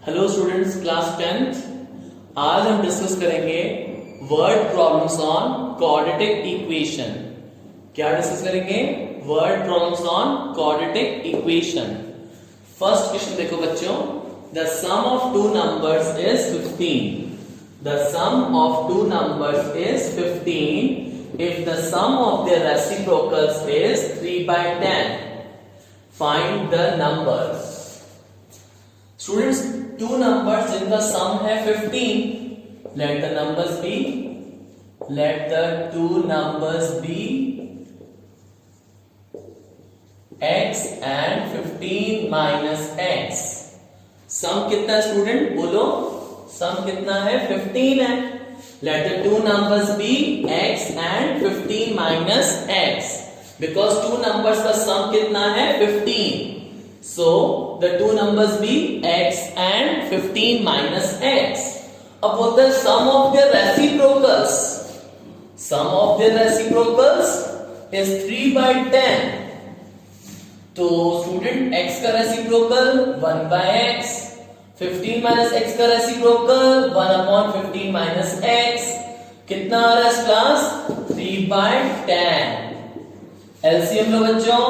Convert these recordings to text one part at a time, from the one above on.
Hello students, class 10th। आज हम discuss करेंगे word problems on quadratic equation. क्या डिस्कस करेंगे? Word problems on quadratic equation. First question देखो बच्चों, the sum of two numbers is 15। The sum of two numbers is 15 if the sum of their reciprocals is 3/10. Find the numbers. Students, two numbers जिनका sum है 15. Let the numbers be. Let the two numbers be x and 15 minus x. Sum कितना है student? बोलो, sum कितना है? 15 है. Let the two numbers be x and 15 minus x. Because two numbers का sum कितना है? 15. So the two numbers be x and 15 minus x. अब बोलते हैं sum of their reciprocals. Sum of their reciprocals is 3/10. तो student x का reciprocal 1/x, 15 minus x का reciprocal 1/15 minus x, कितना आ रहा है क्लास? 3/10. एलसीएम लो बच्चों,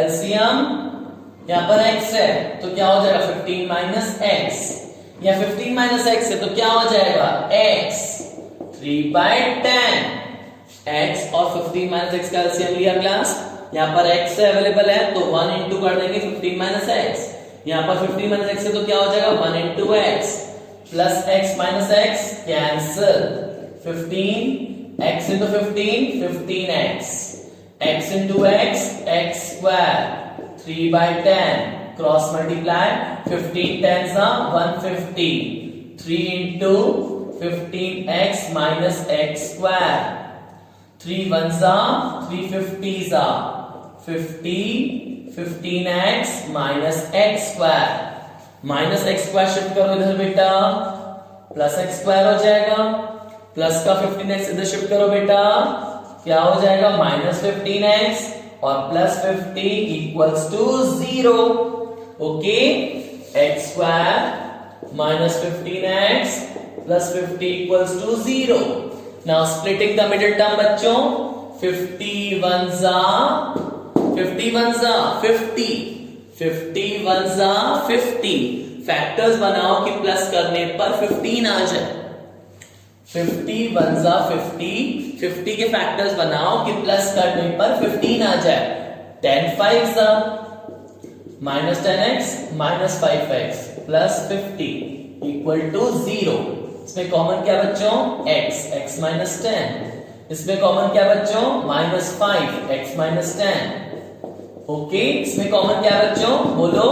एलसीएम यहां पर x है तो क्या हो जाएगा? 15 माइनस x, या 15 माइनस x है तो क्या हो जाएगा? x. 3/10. x और 15 माइनस x का एलसीएम लिया क्लास, यहां पर x से अवेलेबल है तो 1 इंटू कर देंगे 15 माइनस x, यहां पर 15 माइनस x है तो क्या हो जाएगा? 1 into x plus x minus x cancel. 15 x into 15 x into x x square. 3/10 cross multiply. 15 10s are 150. 3 into 15x minus x square. 3 1s are 350s are 50. 15x minus x स्क्वायर. Minus x square shift करो इधर बेटा, plus x square हो जाएगा. Plus का 15x इधर shift करो बेटा, क्या हो जाएगा? माइनस 15x और plus 50 equals to 0. Okay, x स्क्वायर minus 15x plus 50 equals to 0. Now splitting the middle term बच्चों. 50 1s are 50. फैक्टर्स बनाओ कि प्लस करने पर 15 आ जाए. 50 1s are 50 के फैक्टर्स बनाओ कि प्लस करने पर 15 आ जाए. 10 5s are minus 10x minus 5x plus 50 equal to 0. इसमें कॉमन क्या बच्चों? x minus 10. इसमें कॉमन क्या बच्चों? Minus 5 x minus 10. ओके, इसमें कॉमन क्या बच्चों? बोलो,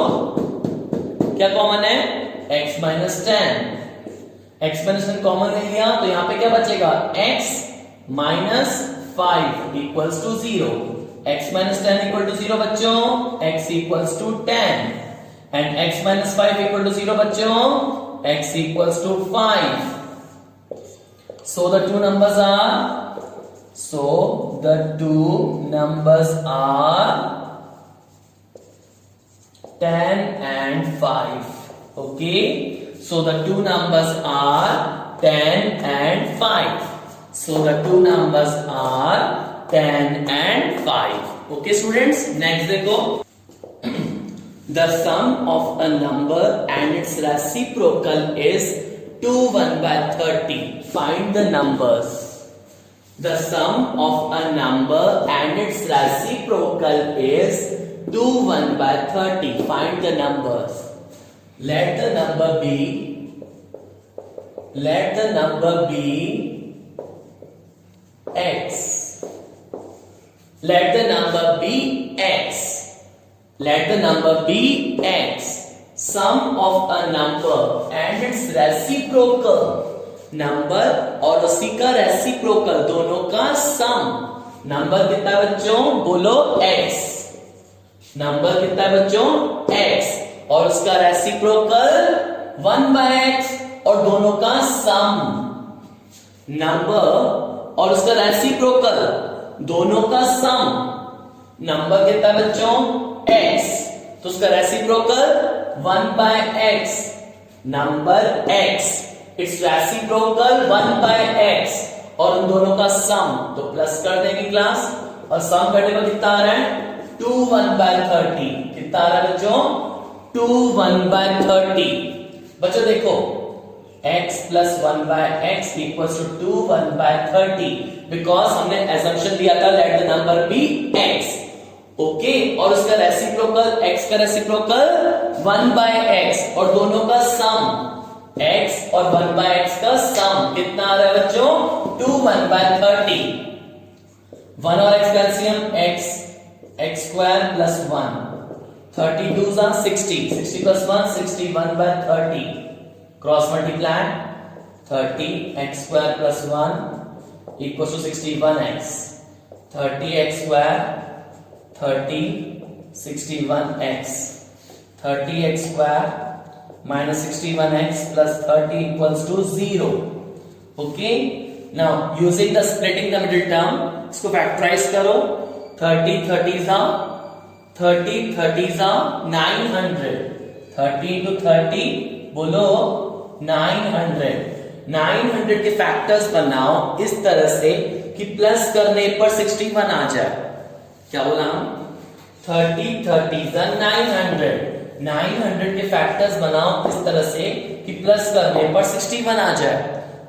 क्या कॉमन है? x minus 10. x minus 10 common ले लिया तो यहां पे क्या बचेगा? x minus 5 equals to 0. x minus 10 equal to 0 बच्चों, x equals to 10 and x minus 5 equal to 0 बच्चों, x equals to 5. So the two numbers are 10 and 5. Okay, so the two numbers are 10 and 5. So the two numbers are 10 and 5. Okay students, next देखो. The sum of a number and its reciprocal is 2 1/30. Find the numbers. The sum of a number and its reciprocal is 2 1/30. Find the numbers. Let the number be x. Let the number be x. Let the number be x. Sum of a number and its reciprocal. Number और उसी का reciprocal, दोनों का सम. Number कितना है बच्चों? बोलो, x. Number कितना है बच्चों? x. और उसका रेसिप्रोकल 1/x और दोनों का सम. नंबर और उसका रेसिप्रोकल दोनों का सम. नंबर कितना है बच्चों? x. तो उसका reciprocal 1 by x, number x, it's reciprocal 1 by x, और उन दोनों का सम तो प्लस कर देंगे क्लास, और सम करने पर कितना आ रहा है 2 1 by 30, कितना आ रहा है बच्चों 2 1 by 30। बच्चों देखो x plus 1 by x equals to 2 1 by 30, because हमने assumption दिया था let the number be x, okay और उसका रेसिप्रोकल x का रेसिप्रोकल 1 by x, और दोनों का सम x और 1 by x का सम कितना आ रहा है बच्चों 2 1 by 30। 1 और x calcium x square plus 1, 32 are 60, 60 plus 1 61 by 30, cross multiply 30 x square plus 1 equals to 61x, 30x square 30 61x, 30x square minus 61x plus 30 equals to 0, okay। now using the splitting the middle term, इसको factorise करो, 30 30s are 900, 30 into 30 बोलो 900, 900 के factors बनाओ इस तरह से कि plus करने पर 61 आ जाए। क्या बोला हम 30 30s are 900, 900 के फैक्टर्स बनाओ इस तरह से कि प्लस करने पर 61 आ जाए।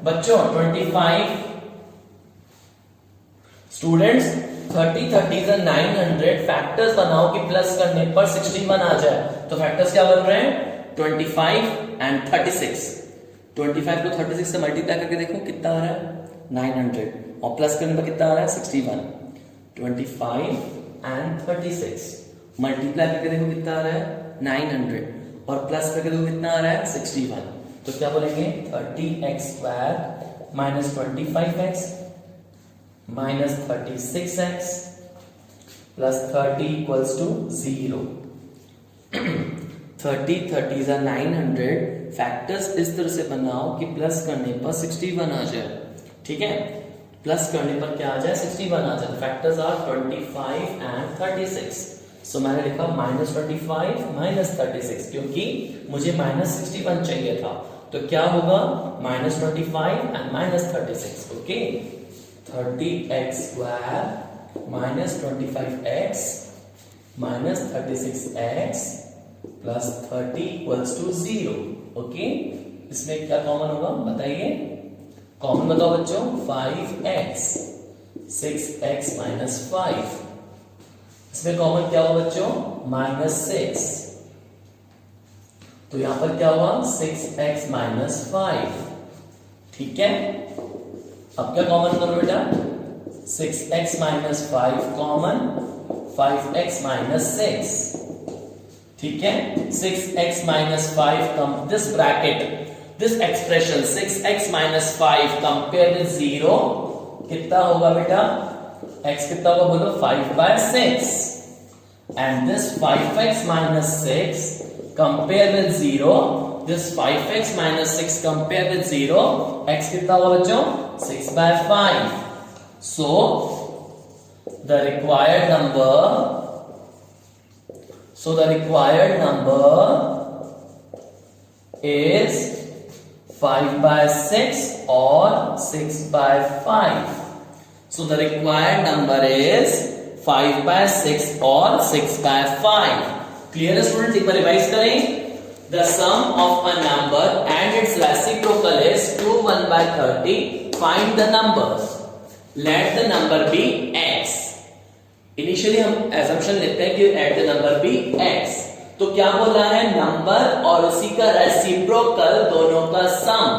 बच्चों 25 स्टूडेंट्स 30 30s are 900, फैक्टर्स बनाओ कि प्लस करने पर 61 आ जाए। तो फैक्टर्स क्या बन रहे हैं 25 and 36, 25 को 36 से मल्टीप्लाई करके देखो कितना आ रहा है 900, और प्लस करने पर कितना आ रहा है 61। 25 and 36 मल्टीप्लाई करके देखो कितना आ रहा है 900, और प्लस करके देखो कितना आ रहा है 61। तो क्या बोलेंगे 30x square minus 25x minus 36x plus 30 equals to 0। 30 30s are 900, factors इस तरह से बनाओ कि प्लस करने पर 61 आ जाए, ठीक है, प्लस करने पर क्या आ जाए 61 आ जाए। फैक्टर्स आर 25 and 36, सो मैंने लिखा -25 minus 36, क्योंकि मुझे -61 चाहिए था, तो क्या होगा -25 and -36, okay. 30x square minus 25x minus 36x plus 30 equals to 0, okay. इसमें क्या कॉमन होगा बताइए, कॉमन बताओ बच्चों 5x, 6x minus 5, इसमें कॉमन क्या होगा बच्चों -6, तो यहां पर क्या हुआ 6x minus 5, ठीक है। अब क्या कॉमन करो बेटा 6x minus 5 common, 5x minus 6, ठीक है। 6x minus 5 come this bracket, this expression 6x minus 5 compare with 0 कितना होगा बेटा, x कितना होगा बोलो 5/6, and this 5x minus 6 compare with 0, this 5x minus 6 compare with 0, x कितना होगा बच्चों 6/5, so the required number is 5/6 or 6/5, so the required number is 5/6 or 6/5। Clear है स्टूडेंट्स, एक बार रिवाइज करें। The sum of a number and its reciprocal is 2 1 by 30. Find the numbers. Let the number be x. Initially हम assumption लेते हैं कि let the number be x. तो क्या बोल रहा है नंबर और उसी का reciprocal दोनों का sum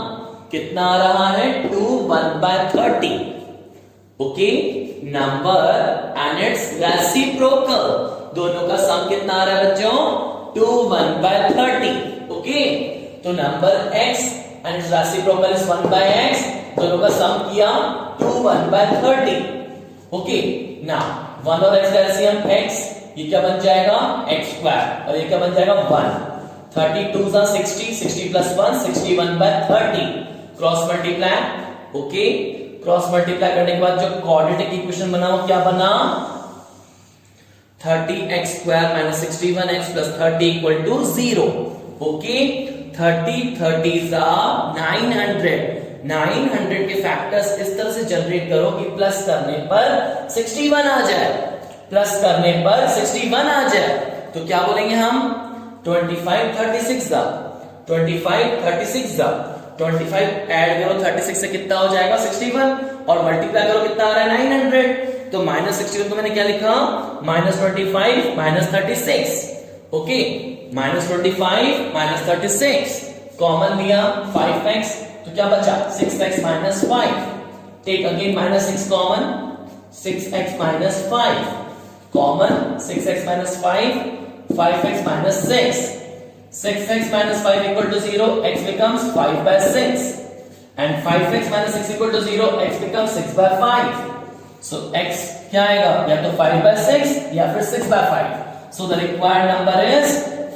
कितना आ रहा है 2 1 by 30. Okay? Number and its reciprocal दोनों का sum कितना आ रहा है बच्चों 2 1 by 30, ओके। तो number x and its reciprocal is 1 by x, दोनों का सम किया 2 1 by 30, ओके। नाउ 1 और x कैल्सियम x, ये क्या बन जाएगा x स्क्वायर, और ये क्या बन जाएगा 1, 32s are 60, 60 plus 1 61 by 30, cross multiply, okay. Cross multiply करने के बाद जो कोऑर्डिनेट इक्वेशन बना वो क्या बना 30x square minus 61x plus 30 equal to 0. Okay, 30s are 900. 900 के फैक्टर्स इस तरह से जनरेट करो कि प्लस करने पर 61 आ जाए, प्लस करने पर 61 आ जाए। तो क्या बोलेंगे हम? 25 36 दा 25 ऐड करो 36 से कितना हो जाएगा 61 और मल्टीप्लाई करो कितना आ रहा है 900। तो -61 को मैंने क्या लिखा? -25 -36। ओके, -25 -36 कॉमन लिया 5x, तो क्या बचा 6x - 5। Take again -6 common, 6x - 5 common, 6x - 5 5x - 6, 6x - 5 equal to 0, x becomes 5/6 and 5x - 6 equal to 0, x becomes 6/5. So x क्या आएगा? या तो 5/6 या फिर 6/5. So the required number is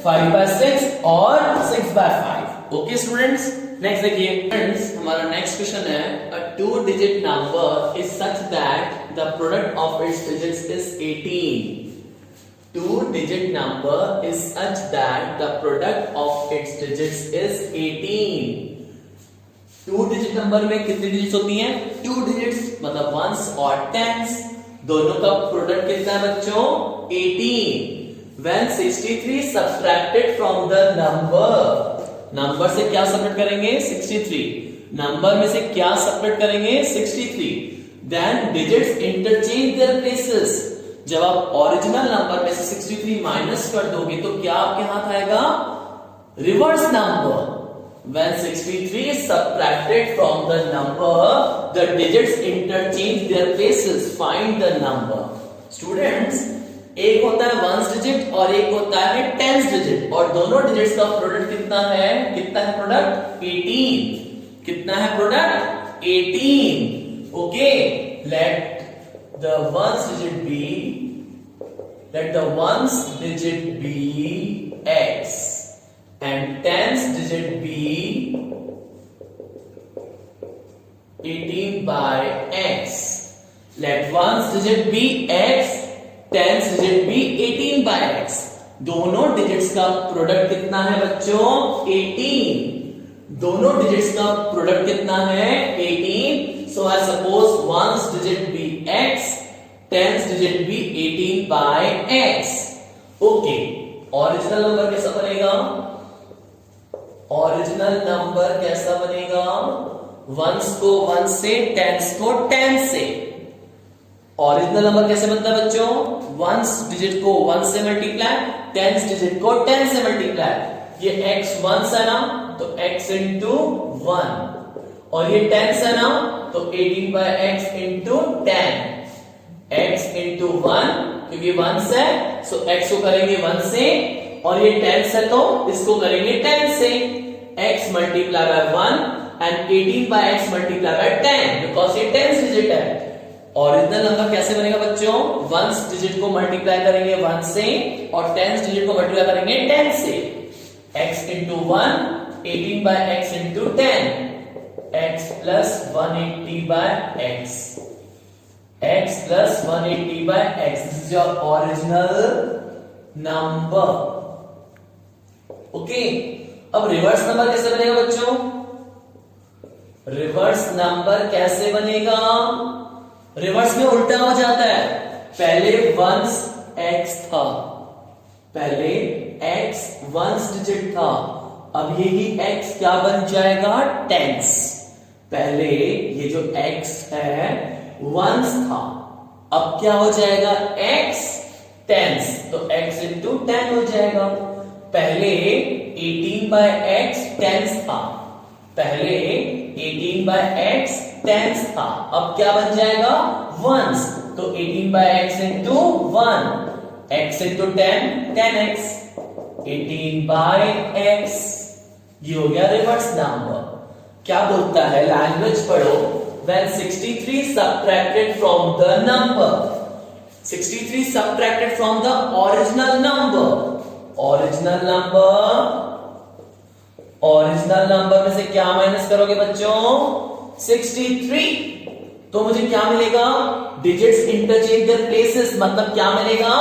5/6 और 6/5. Okay students, next देखिए फ्रेंड्स, हमारा नेक्स्ट क्वेश्चन है a 2-digit number is such that the product of its digits is 18. 2-digit number is such that the product of its digits is 18. 2-digit number में कितनी digits होती हैं? 2 digits, मतलब once और tense, दोनों का product कितना है बच्चों? 18. When 63 subtracted from the number, number से क्या सबट्रैक्ट करेंगे? 63. नंबर में से क्या सबट्रैक्ट करेंगे? 63. Then digits interchange their places. जब आप ओरिजिनल नंबर में से 63 माइनस कर दोगे तो क्या आपके हाथ आएगा? Reverse number. When 63 is subtracted from the number, the digits interchange their places. Find the number. Students, एक होता है वंस डिजिट और एक होता है टेंस डिजिट, और दोनों डिजिट्स का प्रोडक्ट कितना है? कितना है प्रोडक्ट? 18. कितना है product? 18. Okay, let the ones digit be x and tens digit be 18/x. Let ones digit be x, tens digit be 18/x. दोनों डिजिट्स का प्रोडक्ट कितना है बच्चों? 18. दोनों डिजिट्स का प्रोडक्ट कितना है? 18. So I suppose ones digit be x, tens digit be 18/x. Okay, original number कैसा बनेगा? ओरिजिनल नंबर कैसा बनेगा? वंस को वन से, टेंस को टेन से. ओरिजिनल नंबर कैसे बनता है बच्चों? वंस डिजिट को वन से मल्टीप्लाई, टेंस डिजिट को टेन से मल्टीप्लाई. ये x वंस है ना, तो x इंटू 1, और ये टेंस है ना, तो 18/x इंटू 10. x इंटू 1, क्योंकि वंस है सो x को करेंगे 1 से, और ये टेंस है तो इसको करेंगे 10 से. x multiply by 1 and 18/x multiply by 10, because ये टेंस डिजिट है. ओरिजिनल नंबर कैसे बनेगा बच्चों? वंस डिजिट को मल्टीप्लाई करेंगे 1 से और टेंस डिजिट को मल्टीप्लाई करेंगे 10 से. x into 1, 18/x into 10, x plus 180/x, x plus 180/x. This is your original number. Okay, अब रिवर्स नंबर कैसे बनेगा बच्चों? रिवर्स नंबर कैसे बनेगा? रिवर्स में उल्टा हो जाता है. पहले वंस x था, पहले x वंस डिजिट था, अब यही x क्या बन जाएगा? टेंस. पहले ये जो x है वंस था, अब क्या हो जाएगा? x टेंस, तो x इंटू 10 हो जाएगा. पहले 18/x टेंस था, पहले 18/x टेंस था, अब क्या बन जाएगा? वंस, तो 18/x into 1, x into 10, 10x, 18/x. ये हो गया रिवर्स नंबर. क्या बोलता है? लैंग्वेज पढ़ो. When 63 subtracted from the number, 63 subtracted from the original number. Original number में से क्या माइनस करोगे बच्चों? 63. तो मुझे क्या मिलेगा? डिजिट्स इंटरचेंज देयर प्लेसेस, मतलब क्या मिलेगा?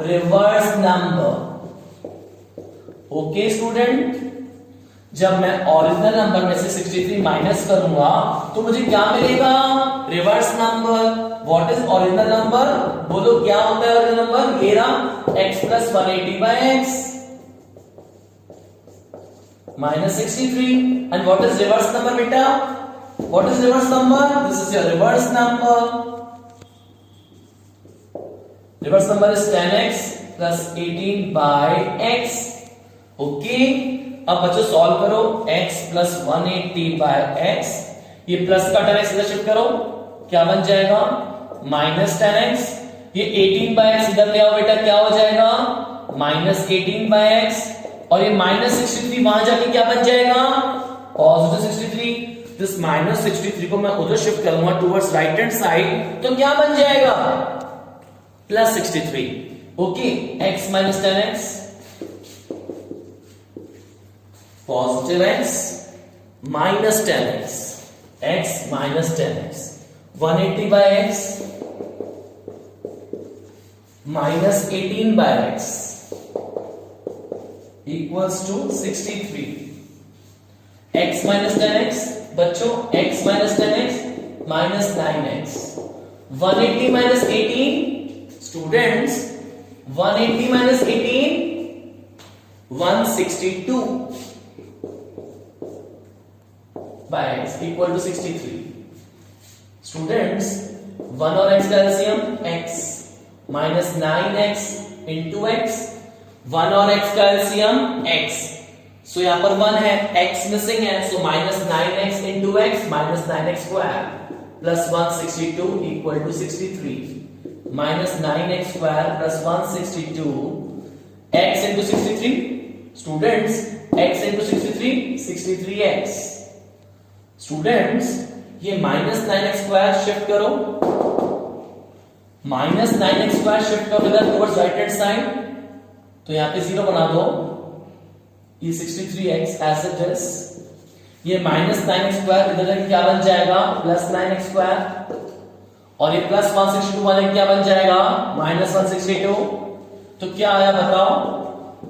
Reverse number. ओके स्टूडेंट, जब मैं ओरिजिनल नंबर में से 63 माइनस करूंगा तो मुझे क्या मिलेगा? Reverse number. What is original number? बोलो क्या होता है ओरिजिनल नंबर? ये रहा x plus 180 by x minus 63. And what is reverse number beta? What is reverse number? This is your reverse number. Reverse number is 10x plus 18 by x. Okay. अब बच्चों solve करो। x plus 180 by x, ये plus का 10x इधर shift करो, क्या बन जाएगा? Minus 10x। ये 18 by x इधर ले आओ बेटा, क्या हो जाएगा? Minus 18 by x। और ये माइनस 63 वहां जाके क्या बन जाएगा? पॉजिटिव 63। दिस माइनस 63 को मैं उधर शिफ्ट करूंगा टुवर्ड्स राइट हैंड साइड, तो क्या बन जाएगा? Plus 63। Okay, x minus 10x positive x minus 10x, x minus 10x 180 by x minus 18 by x equals to 63. x minus 10x बच्चों, x minus 10x minus 9x 180 minus 18 students 180 minus 18 162 by x equal to 63. students 1 और x का LCM x minus 9x into x 1 और x का LCM x, सो यहां पर 1 है, x missing है, so minus 9x into x minus 9x square plus 162 equal to 63 minus 9x square plus 162 x into 63 students x into 63 63x। Students ये minus 9x square shift करो, minus 9x square shift करो इधर towards right hand side, तो यहां पे 0 बना दो। ये 63x एज इट इज, ये माइनस 9x स्क्वायर इधर जाके क्या बन जाएगा? प्लस 9x स्क्वायर, और ये प्लस 162 वाले क्या बन जाएगा? माइनस 162। तो क्या आया बताओ?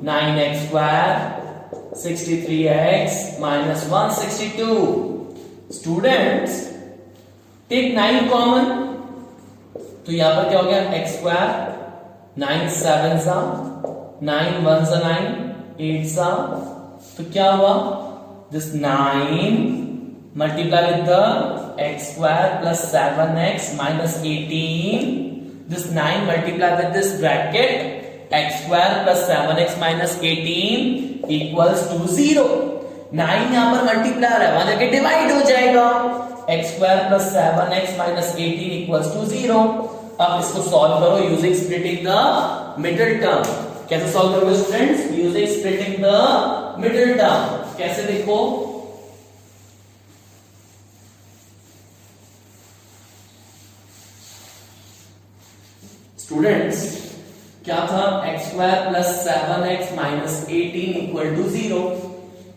9x square 63x minus 162। Students take 9 common, तो यहां पर क्या हो गया? x स्क्वायर 9 7 सा 9 1 सा 9 8 सा, तो क्या हुआ? This 9 multiply with the x square plus 7x minus 18, this 9 multiply with this bracket x square plus 7x minus 18 equals to 0। 9 यहां पर मल्टीप्लायर है, वहां जाके डिवाइड हो जाएगा, x square plus 7x minus 18 equals to 0। अब इसको सॉल्व करो using splitting the middle term. कैसे सॉल्व करोगे students? Using splitting the middle term. कैसे देखो, स्टूडेंट्स क्या था? x square plus 7x minus 18 equal to 0।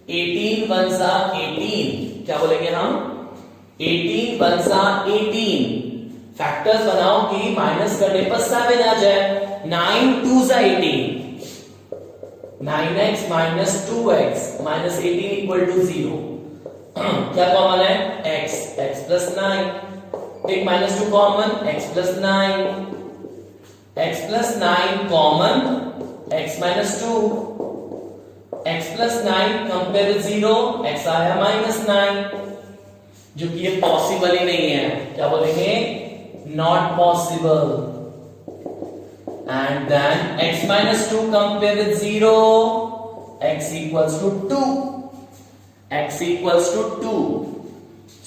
18 1 सा 18, क्या बोलेंगे हम? 18 1 सा 18। फैक्टर्स बनाओ कि माइनस करने पर 7 आ जाए। 9 2 सा 18, 9x minus 2x minus 18 equal to 0। क्या कॉमन है? x, x plus 9, take minus 2 common, x plus 9, x plus 9 common, x minus 2, x plus 9 compare with 0, x आया माइनस 9, जो कि ये पॉसिबल ही नहीं है। क्या बोलेंगे? Not possible. And then x minus 2 compare with 0, x equals to 2, x equals to 2।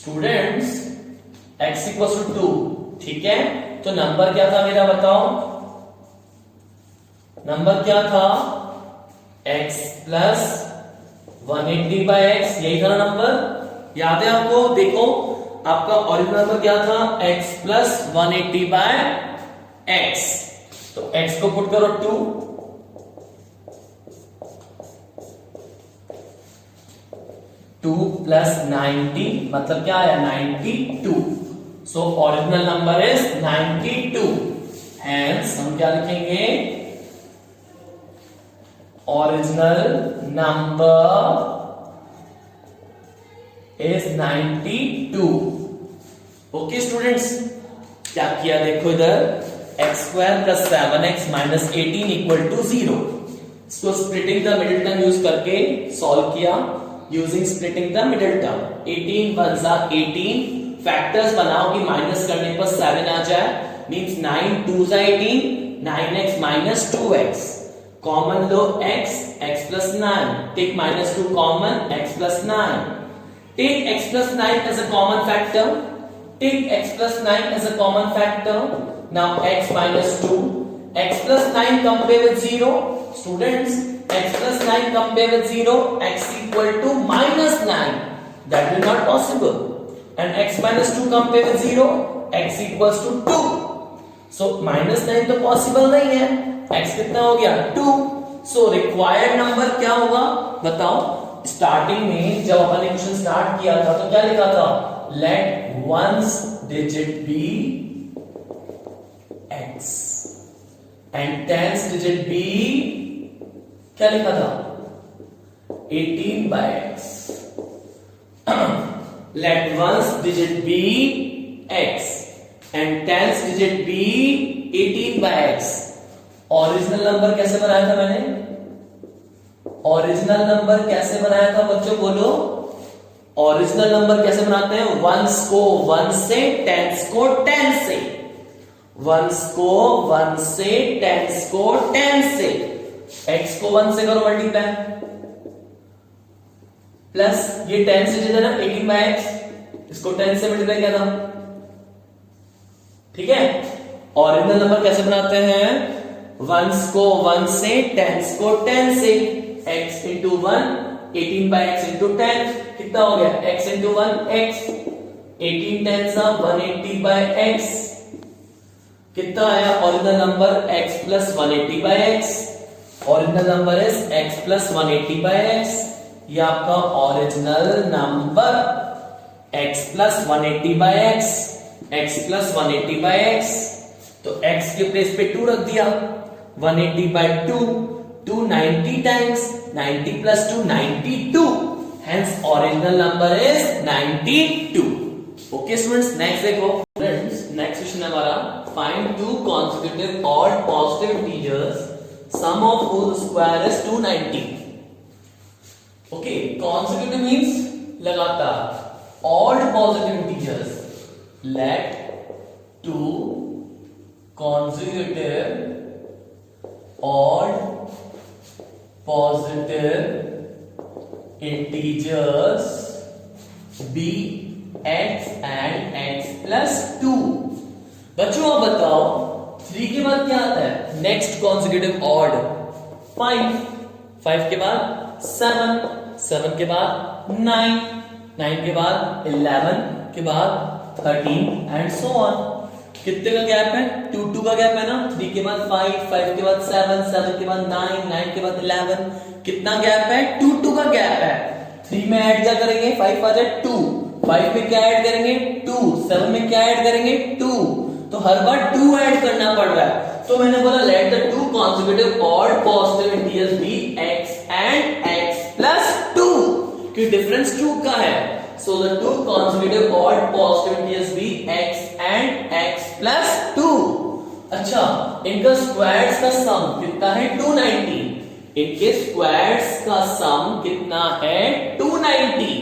Students x equals to 2, ठीक है? तो नंबर क्या था मेरा बताओ? नंबर क्या था? x प्लस 180 बाय x, यही था ना नंबर? याद है आपको? देखो आपका ओरिजिनल नंबर क्या था? x प्लस 180 बाय x, तो x को पुट करो 2, 2 प्लस 90 मतलब क्या आया? 92। So original number is 92। Hence हम क्या लिखेंगे? Original number is 92। Okay students, क्या किया देखो इधर, x² + 7x - 18 = 0। इसको splitting the middle term use करके सॉल्व किया, using splitting the middle term. 18 × 18 factors बनाओ कि माइनस करने पर 7 आ जाए, मींस 9 2 × 18, 9x - 2x। कॉमन लो x + 9, take -2 common, x + 9। Take x + 9 as a common factor, take x + 9 as a common factor. Now x - 2, x + 9 compare with 0. Students, x + 9 compare with 0, x = -9. That will not possible. And x - 2 compare with 0, x = 2. So -9 तो possible नहीं है, x कितना हो गया 2। So required number क्या होगा बताओ। Starting में जब अपन ने क्वेश्चन स्टार्ट किया था तो क्या लिखा था, let ones digit be x and tens digit be क्या लिखा था 18/x। Let ones digit be x and tens digit be 18/x। Original number कैसे बनाया था मैंने, ओरिजिनल नंबर कैसे बनाया था बच्चों बोलो। ओरिजिनल नंबर कैसे बनाते हैं, वंस को 1 से, टेंस को 10 से। वंस को 1 से, टेंस को 10 से। x को 1 से करो मल्टीप्लाई, प्लस ये 10 से जितना 18/x, इसको 10 से मल्टीप्लाई किया था, ठीक है। ओरिजिनल नंबर कैसे बनाते हैं, वंस को 1 से, टेंस को 10 से। x × 1 18/x × 10 कितना हो गया, x × 1 x, 18 10 180/x कितना आया, original number x + 180/x। Original number is x + 180/x। ये आपका original number x + 180/x, x + 180/x। तो x के प्लेस पे 2 रख दिया, 180/2, 290 times 90 + 2 92, hence original number is 92। okay students, next देखो फ्रेंड्स, नेक्स्ट क्वेश्चन है हमारा, find two consecutive odd positive integers sum of whose square is 290। okay, consecutive means लगातार, odd positive integers, let two consecutive odd positive integers be x and x + 2। बच्चों आप बताओ 3 के बाद क्या आता है, नेक्स्ट कॉन्सेक्यूटिव ऑड 5, 5 के बाद 7, 7 के बाद 9, 9 के बाद 11 के बाद 13 एंड सो ऑन। कितने का गैप है, 2 2 का गैप है ना, 3 के बाद 5, 5 के बाद 7, 7 के बाद 9, 9 के बाद 11। कितना गैप है, 2 2 का गैप है। 3 में ऐड क्या करेंगे, 5 आ जाए 2, 5 में क्या ऐड करेंगे 2, 7 में क्या ऐड करेंगे 2, तो हर बार 2 ऐड करना पड़ रहा है। तो मैंने बोला let the two consecutive odd positive integers be x and x + 2, कि डिफरेंस 2 का है। So the two consecutive odd positive integers be x and x + 2। अच्छा, इनका स्क्वायर्स का सम कितना है 290। इनके स्क्वायर्स का सम कितना है 290।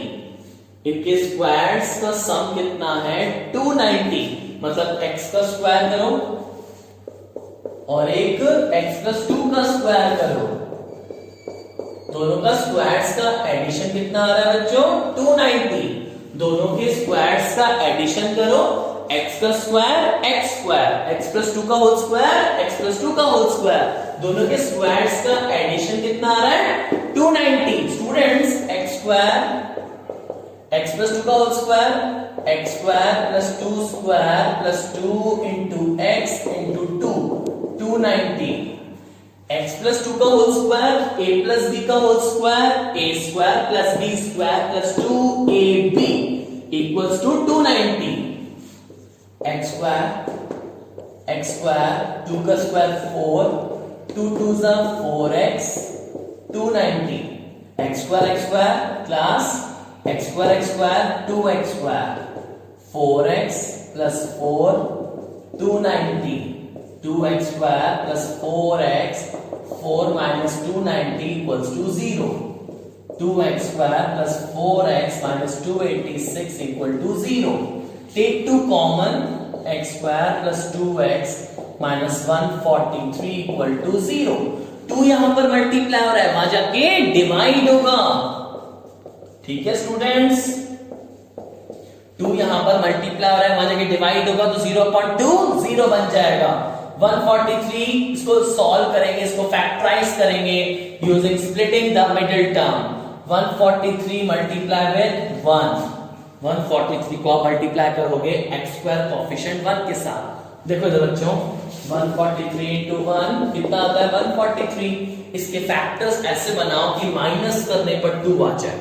इनके स्क्वायर्स का सम कितना है 290। मतलब x का स्क्वायर करो और एक x + 2 का स्क्वायर करो, दोनों का स्क्वायर्स का एडिशन कितना आ रहा है बच्चों 290। दोनों के स्क्वायर्स का एडिशन करो, x का स्क्वायर x स्क्वायर, x + 2 का होल स्क्वायर, x + 2 का होल स्क्वायर, दोनों के स्क्वायर्स का एडिशन कितना आ रहा है 290। स्टूडेंट्स x स्क्वायर x + 2 का whole square, x square + 2 square + 2 × x × 2, 290। x + 2 का होल स्क्वायर, a + b का whole square, a square + b square + 2ab = 290। x square 2 का square 4, 2 2 = 4x 290 x square plus x square 2x square 4x plus 4 290 2x square plus 4x 4 minus 290 equals to 0 2x square plus 4x minus 286 equal to 0 take 2 common x square plus 2x minus 143 equal to 0 2 यहां पर multiply हो रहा है वहां जाके divide होगा ठीक है स्टूडेंट्स 2 यहां पर मल्टीप्लाई हो रहा है वहां जाके डिवाइड होगा तो 0.2 0 बन जाएगा 143 इसको सॉल्व करेंगे इसको फैक्टराइज करेंगे using splitting the middle term 143 multiply with 1 143 को आप मल्टीप्लाई करोगे x स्क्वायर कोएफिशिएंट 1 के साथ देखो इधर बच्चों 143 into 1 कितना आता है 143 इसके फैक्टर्स ऐसे बनाओ कि माइनस करने पर 2 आ जाए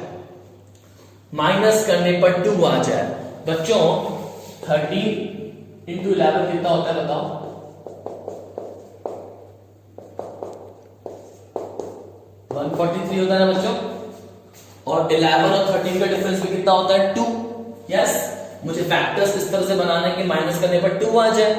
माइनस करने पर 2 आ जाए बच्चों 30 into 11 कितना होता है बताओ 143 होता है ना बच्चों और 11 और 13 का डिफरेंस भी कितना होता है 2 यस मुझे फैक्टर्स इस तरह से बनाना है कि माइनस करने पर 2 आ जाए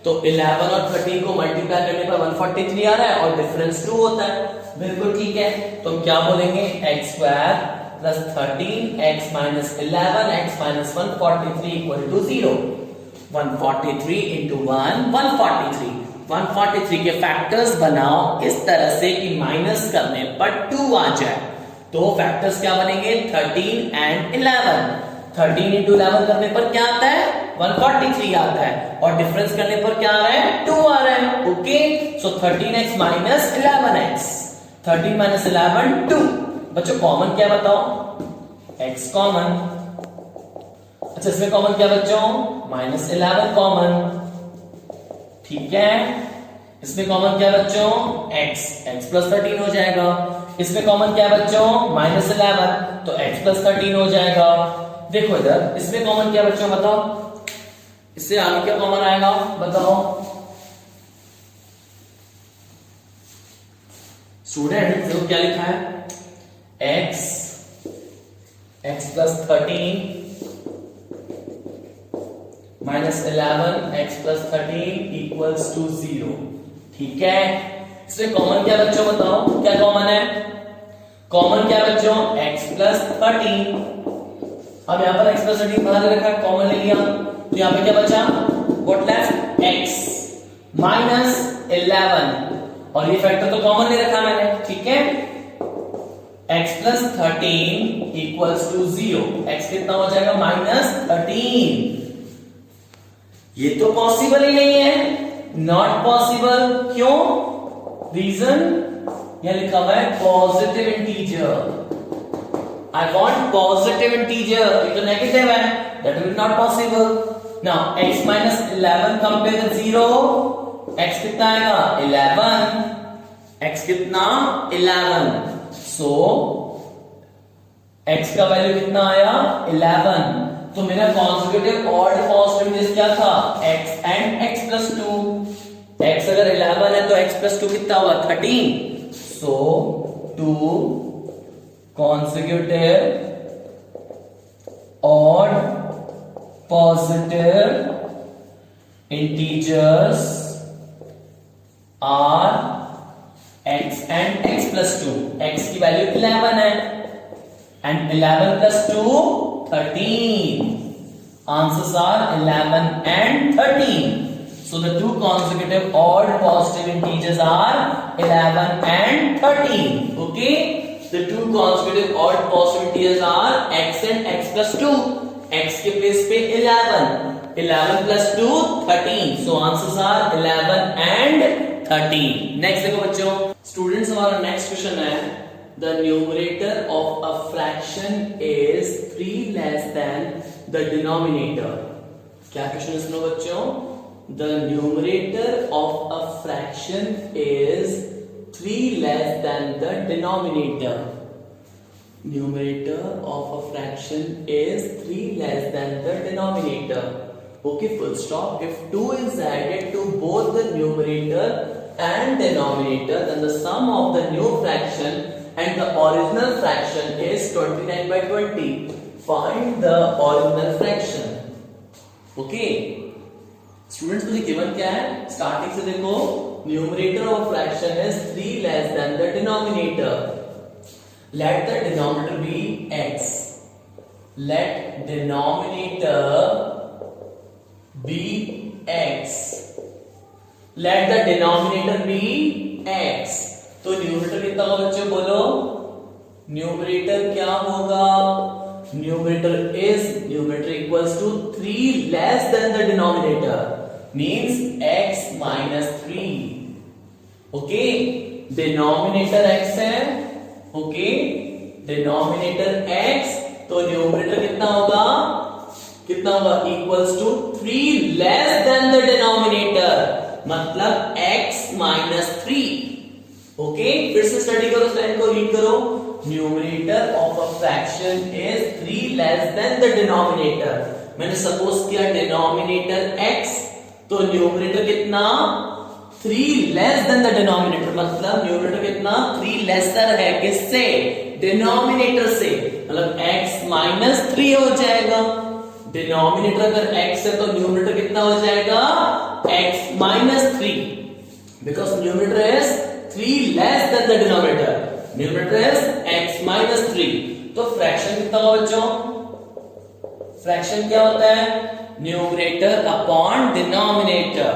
तो 11 और 13 को मल्टीप्लाई करने पर 143 आ रहा है और डिफरेंस 2 होता है बिल्कुल ठीक है तो हम क्या बोलेंगे x square plus 13 x minus 11 x minus 143 equal to 0 143 into 1 143 के फैक्टर्स बनाओ इस तरह से कि माइनस करने पर 2 आ जाए तो फैक्टर्स क्या बनेंगे 13 and 11 13 into 11 करने पर क्या आता है 143 आता है और डिफरेंस करने पर क्या आ रहा है 2 आ रहा है okay so 13x minus 11x 13 minus 11 2 बच्चों कॉमन क्या बताओ x कॉमन अच्छा इसमें कॉमन क्या बच्चों -11 कॉमन ठीक है इसमें कॉमन क्या बच्चों x plus 13 हो जाएगा इसमें कॉमन क्या बच्चों -11 तो x plus 13 हो जाएगा देखो इधर इसमें कॉमन क्या बच्चों बताओ इससे आगे क्या कॉमन आएगा बताओ स्टूडेंट देखो क्या लिखा है x plus 13 minus 11 x plus 13 equals to 0 ठीक है इसमें कॉमन क्या बच्चों बताओ क्या कॉमन है कॉमन क्या बच्चों x plus 13 अब यहां पर x plus 13 बाहर रखा है कॉमन ले लिया तो यहां पे क्या बचा व्हाट लेफ्ट x minus 11 और ये फैक्टर तो कॉमन ले रखा मैंने ठीक है x plus 13 equals to 0 x कितना हो जाएगा -13 ये तो पॉसिबल ही नहीं है नॉट पॉसिबल क्यों रीजन यहां लिखा हुआ है positive integer I want positive integer ये तो नेगेटिव है that will not possible now x minus 11 compare with 0 x कितना आएगा 11 x कितना 11 so x का वैल्यू कितना आया 11 तो मेरा कॉन्सेक्यूटिव ऑड पॉजिटिव क्या था x and x plus 2 x अगर 11 है तो x plus 2 कितना होगा 13 so 2 consecutive odd positive integers are x and x plus 2 x की वैल्यू 11 है and 11 plus 2 13 answers are 11 and 13 so the two consecutive odd positive integers are 11 and 13 okay the two consecutive odd positive integers are x and x plus 2 x के place पे 11 plus 2 13 so answers are 11 and 13 next देखो बच्चों students हमारा next question है the numerator of a fraction is 3 less than the denominator क्या question है सुनो बच्चों the numerator of a fraction is 3 less than the denominator numerator of a fraction is 3 less than the denominator okay full stop if 2 is added to both the numerator and denominator then the sum of the new fraction and the original fraction is 29 by 20. Find the original fraction. Okay. Students मुझे given क्या है, starting से देखो, numerator of fraction is 3 less than the denominator. Let the denominator be x. Let denominator be x. Let the denominator be x. तो numerator कितना होगा बच्चों, बोलो. न्यूमरेटर क्या होगा, numerator equals to 3 less than the denominator, means x minus 3. Okay, denominator x है. Okay, denominator x, तो numerator कितना होगा, equals to 3 less than the denominator, मतलब x minus 3. ओके, फिर से स्टडी करो, इस लाइन को रीड करो. Numerator of a fraction is 3 less than the denominator. मैंने सपोज किया डिनोमिनेटर x, तो न्यूमरेटर कितना, 3 लेस देन द डिनोमिनेटर, मतलब न्यूमरेटर कितना 3 लेसर है, किससे, डिनोमिनेटर से, मतलब x माइनस 3 हो जाएगा. डिनोमिनेटर अगर x है तो न्यूमरेटर कितना हो जाएगा, x minus 3, because numerator is 3 less than the denominator. Numerator is x minus 3. तो फ्रैक्शन कितना होगा बच्चों, फ्रैक्शन क्या होता है, न्यूमरेटर अपॉन डिनोमिनेटर.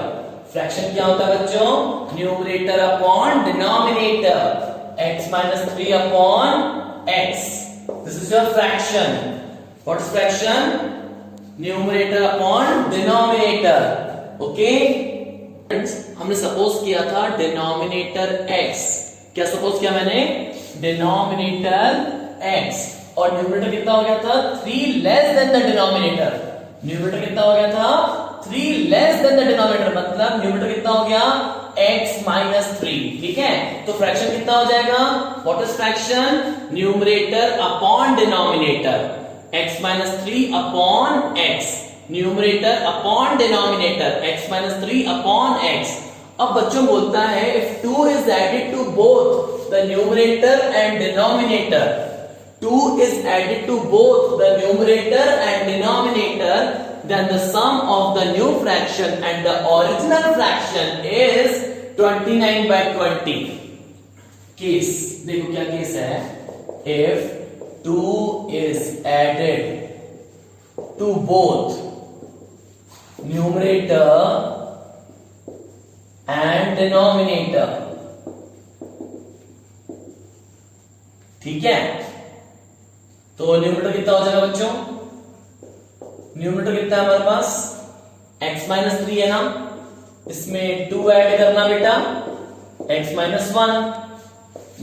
फ्रैक्शन क्या होता है बच्चों, numerator upon denominator, x minus 3 upon x. This is your fraction. What is fraction, numerator upon denominator. Okay, हमने सपोज किया था डिनोमिनेटर x. क्या सपोज किया मैंने, डिनोमिनेटर x, और न्यूमरेटर कितना हो गया था, 3 less than the denominator. Numerator कितना हो गया था, 3 लेस देन द डिनोमिनेटर, मतलब न्यूमरेटर कितना हो गया, x माइनस 3. ठीक है, तो फ्रैक्शन कितना हो जाएगा, what is fraction, numerator upon denominator, x minus 3 upon x. Numerator upon denominator, x minus 3 upon x. अब बच्चों बोलता है if 2 is added to both the numerator and denominator, 2 is added to both the numerator and denominator, then the sum of the new fraction and the original fraction is 29 by 20. Case देखो क्या case है, if 2 is added to both numerator and denominator. ठीक है, तो numerator कितना हो जाएगा बच्चों, न्यूमरेटर कितना है हमारे पास, x माइनस 3 है ना, इसमें 2 ऐड करना बेटा, x माइनस 1.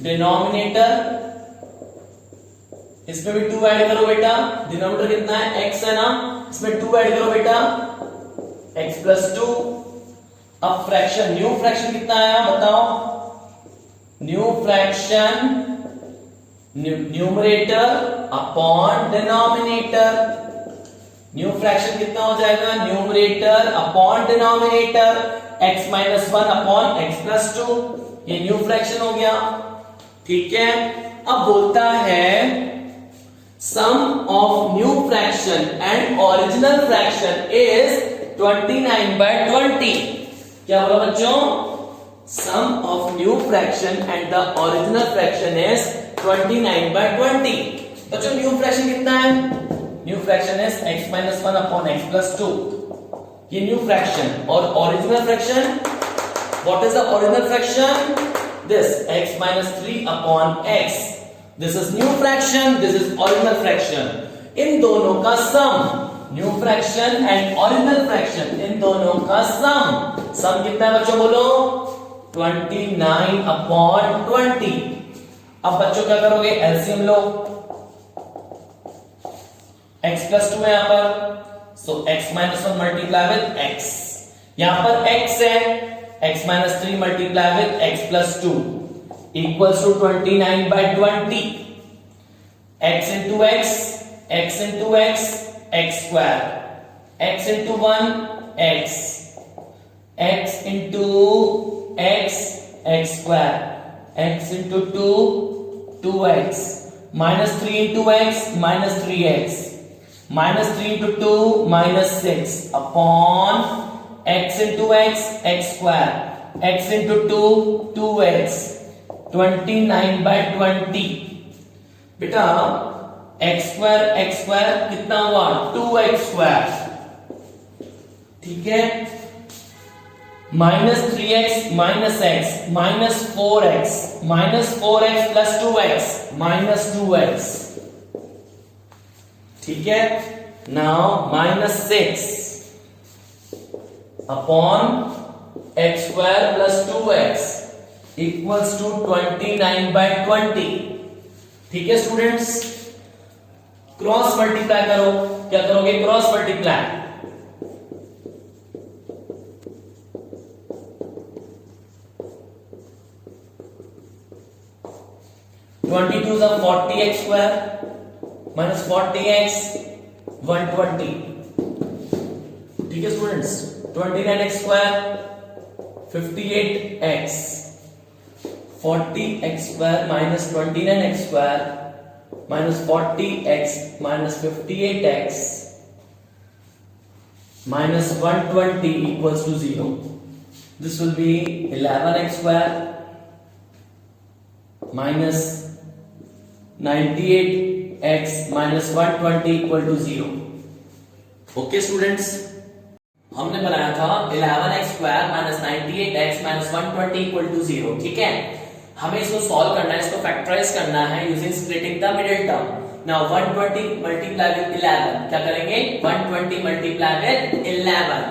डिनोमिनेटर, इसमें भी 2 ऐड करो बेटा, डिनोमिनेटर कितना है, x है ना, इसमें 2 ऐड करो बेटा, x प्लस 2. अब फ्रैक्शन, न्यू फ्रैक्शन कितना आया बताओ, new fraction numerator upon denominator. New fraction कितना हो जाएगा, numerator upon denominator, x minus 1 upon x plus 2. ये न्यू फ्रैक्शन हो गया. ठीक है, अब बोलता है sum of new fraction and original fraction is 29 by 20. क्या बोला बच्चों, sum of new fraction and the original fraction is 29 by 20. बच्चों न्यू फ्रैक्शन कितना है, new fraction is x minus 1 upon x plus 2. ये न्यू फ्रैक्शन. और original fraction, what is the original fraction, this x minus 3 upon x. This is new fraction, this is original fraction. इन दोनों का sum, new fraction and original fraction, इन दोनों का सम कितना है बच्चों बोलो, 29 अपॉन 20. अब बच्चों क्या करोगे, एलसीएम लो, x प्लस 2 है यहां पर, so x minus 1 multiply with x. यहां पर x है, x minus 3 multiply with x plus 2 equals to 29 by 20. x into x into x square, x into 1 x into x square, x into 2 2x, minus 3 into x, minus 3x, minus 3 into 2, minus 6 upon x into x, x square, x into 2, 2x, 29 by 20। बेटा x square कितना हुआ 2x square, ठीक है, minus 3x minus x minus 4x plus 2x minus 2x, ठीक है। now minus 6 upon x square plus 2x equals to 29 by 20, ठीक है students. Cross multiply करो, क्या करोगे cross multiply, twenty two 40x square minus 40x 120, ठीक है students. 29x square 58x, 40x square minus 29x square minus 40x minus 58x minus 120 equals to 0. This will be 11x square minus 98x minus 120 equal to 0. Okay students, हमने बनाया था 11x square minus 98x minus 120 equal to 0, ठीक है। हमें इसको solve करना है, इसको फैक्टराइज करना है using splitting the middle term. Now 120 multiply with 11, क्या करेंगे 120 मल्टीप्लाई विद 11,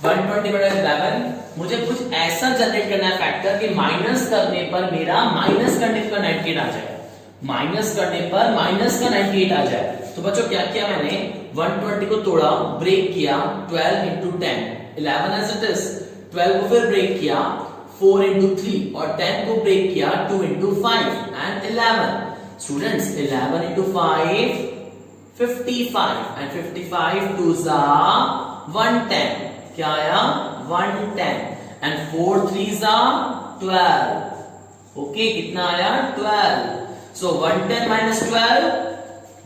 120 मल्टीप्लाई 11। मुझे कुछ ऐसा जनरेट करना है फैक्टर कि माइनस करने पर मेरा माइनस करने पर 98 आ जाए, माइनस करने पर माइनस का 98 आ जाए। तो बच्चों क्या किया मैंने 120 को तोड़ा, ब्रेक किया 12 into 10, 11 as it is, 12 को फिर ब्रेक किया 4 into 3 और 10 को ब्रेक किया 2 into 5 and 11। Students 11 into 5 55 and 55 2s are 110, क्या आया 110 and 4 3s are 12, ओके कितना आया 12। so 110 minus 12,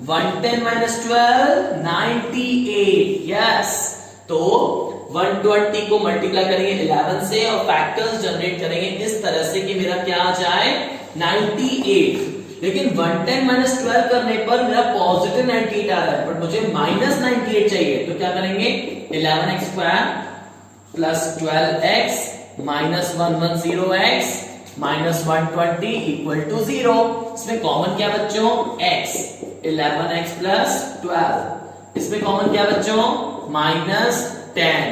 110 minus 12 98, yes। तो 120 को मल्टीप्लाई करेंगे 11 से और फैक्टर्स जनरेट करेंगे इस तरह से कि मेरा क्या आ जाए 98। लेकिन 110 माइनस 12 करने पर मेरा पॉजिटिव 98 आ रहा है, बट मुझे माइनस 98 चाहिए। तो क्या करेंगे 11x square plus 12x minus 110x minus 120 equal to 0। इसमें कॉमन क्या बच्चों x, 11x प्लस 12, इसमें कॉमन क्या बच्चों माइनस 10,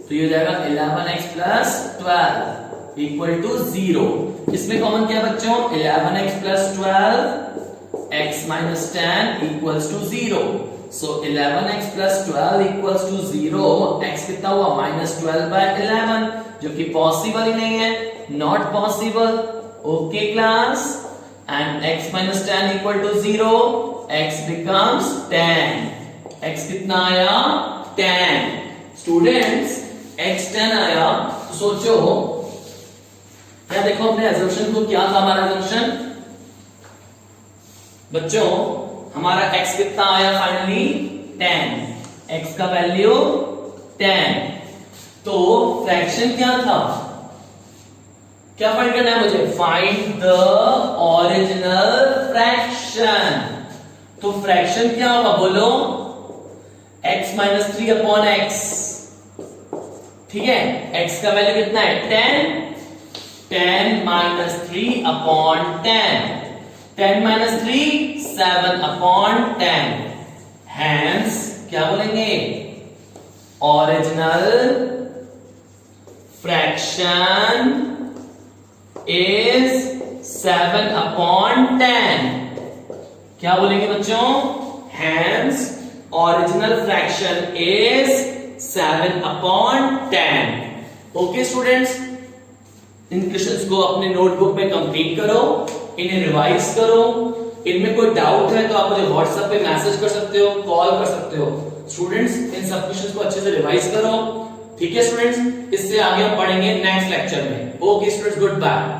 तो ये हो जाएगा 11x प्लस 12 इक्वल टू 0। इसमें कॉमन क्या बच्चों 11x plus 12 x minus 10 equals to 0। So 11x plus 12 equals to 0, x कितना हुआ माइनस 12 by 11, जो कि पॉसिबल ही नहीं है, not possible. Okay class, and x minus 10 equal to 0, x becomes 10, x कितना आया 10। स्टूडेंट्स x 10 आया तो सोचो क्या, देखो अपने assumption को, क्या था हमारा assumption बच्चों, हमारा x कितना आया फाइनली 10, x का वैल्यू 10। तो फ्रैक्शन क्या था, क्या फाइंड करना है मुझे, फाइंड द ओरिजिनल फ्रैक्शन। तो फ्रैक्शन क्या होगा बोलो, x माइनस 3 अपॉन x, ठीक है, x का वैल्यू कितना है 10, 10 minus 3 upon 10, 10 minus 3 7 upon 10, hence क्या बोलेंगे ओरिजिनल फ्रैक्शन इज 7 अपॉन 10, क्या बोलेंगे बच्चों, hence original fraction is 7 upon 10। Okay students, इन क्वेश्चंस को अपने नोटबुक में कंप्लीट करो, इन्हें रिवाइज करो। इनमें कोई डाउट है तो आप मुझे व्हाट्सएप पे मैसेज कर सकते हो, कॉल कर सकते हो। स्टूडेंट्स इन सब क्वेश्चंस को अच्छे से रिवाइज करो, ठीक है स्टूडेंट्स। इससे आगे हम पढ़ेंगे नेक्स्ट लेक्चर में। Okay students, good bye.